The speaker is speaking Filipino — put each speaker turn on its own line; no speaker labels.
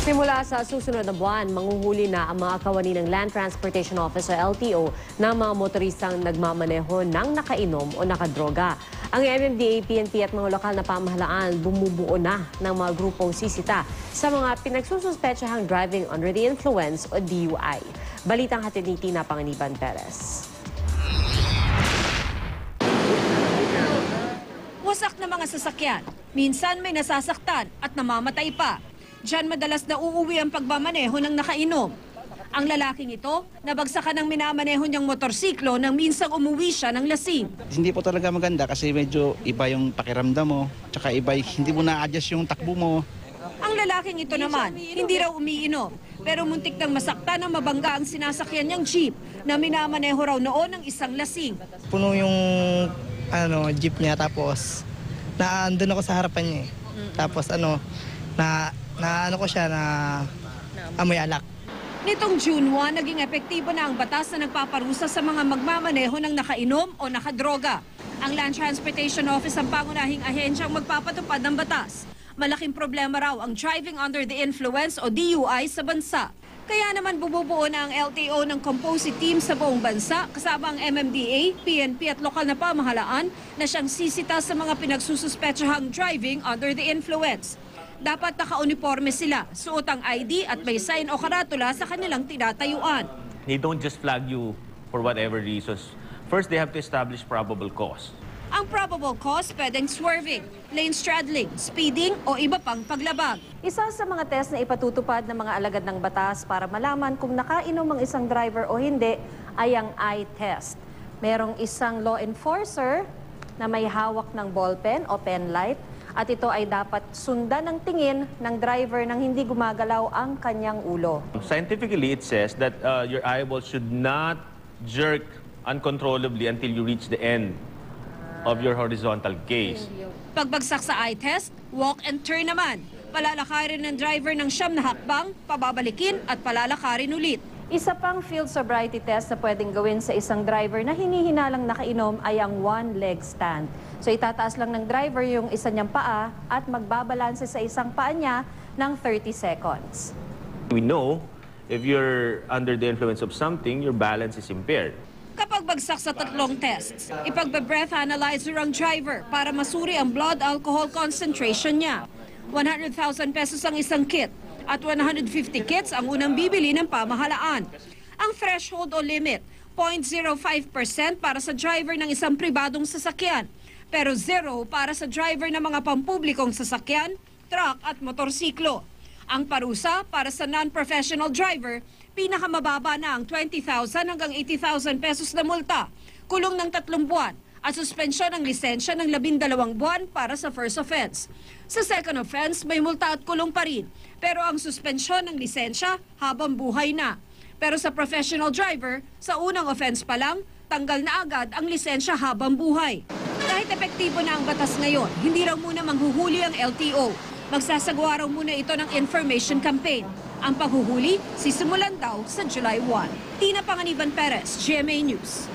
Simula sa susunod na buwan, manghuhuli na ang mga kawani ng Land Transportation Office o LTO ng mga motoristang nagmamaneho ng nakainom o nakadroga. Ang MMDA, PNP at mga lokal na pamahalaan bumubuo na ng mga grupong sisita sa mga pinagsususpetsahang driving under the influence o DUI. Balitang hatid ni Tina Panganiban Perez.
Wasak na mga sasakyan, minsan may nasasaktan at namamatay pa. Diyan madalas na uuwi ang pagmamaneho ng nakainom. Ang lalaking ito, nabagsakan ng minamaneho niyang motorsiklo nang minsang umuwi siya ng lasing.
Hindi po talaga maganda kasi medyo iba yung pakiramdam mo, tsaka iba, hindi mo na-adjust yung takbo mo.
Ang lalaking ito naman, hindi raw umiinom, pero muntik nang masaktan ng mabangga ang sinasakyan niyang jeep na minamaneho raw noon ng isang lasing.
Puno yung jeep niya, tapos naandun ako sa harapan niya eh. Tapos ko siya na amoy alak.
Nitong June 1, naging epektibo na ang batas na nagpaparusa sa mga magmamaneho ng nakainom o nakadroga. Ang Land Transportation Office ang pangunahing ahensyang magpapatupad ng batas. Malaking problema raw ang driving under the influence o DUI sa bansa. Kaya naman bububuo na ang LTO ng composite team sa buong bansa kasama ang MMDA, PNP at lokal na pamahalaan na siyang sisita sa mga pinagsususpetsahang driving under the influence. Dapat naka-uniforme sila, suot ang ID at may sign o karatula sa kanilang tinatayuan.
They don't just flag you for whatever reasons. First, they have to establish probable cause.
Ang probable cause pwedeng swerving, lane straddling, speeding o iba pang paglabag.
Isa sa mga test na ipatutupad ng mga alagad ng batas para malaman kung nakainom ang isang driver o hindi ay ang eye test. Merong isang law enforcer na may hawak ng ballpen o pen light at ito ay dapat sundan ng tingin ng driver nang hindi gumagalaw ang kanyang ulo.
Scientifically, it says that your eyeball should not jerk uncontrollably until you reach the end of your horizontal gaze.
Pagbagsak sa eye test, walk and turn naman. Palalakarin ng driver ng siyam na hakbang, pababalikin at palalakarin ulit.
Isa pang field sobriety test na pwedeng gawin sa isang driver na hinihinalang nakainom ay ang one-leg stand. So itataas lang ng driver yung isa niyang paa at magbabalanse sa isang paa niya ng 30 seconds.
We know if you're under the influence of something, your balance is impaired.
Kapag bagsak sa tatlong tests, ipagbe-breath analyzer ang driver para masuri ang blood alcohol concentration niya. 100,000 pesos ang isang kit at 150 kits ang unang bibili ng pamahalaan. Ang threshold o limit, 0.05% para sa driver ng isang pribadong sasakyan, pero 0 para sa driver ng mga pampublikong sasakyan, truck at motorsiklo. Ang parusa para sa non-professional driver, pinakamababa na ang 20,000 hanggang 80,000 pesos na multa, kulong ng 3 buwan at suspensyon ng lisensya ng 12 buwan para sa first offense. Sa second offense, may multa at kulong pa rin, pero ang suspensyon ng lisensya habang buhay na. Pero sa professional driver, sa unang offense pa lang, tanggal na agad ang lisensya habang buhay. Kahit epektibo na ang batas ngayon, hindi raw muna manghuhuli ang LTO. Magsasagawa raw muna ito ng information campaign. Ang paghuhuli, sisimulan daw sa July 1. Tina Panganiban Perez, GMA News.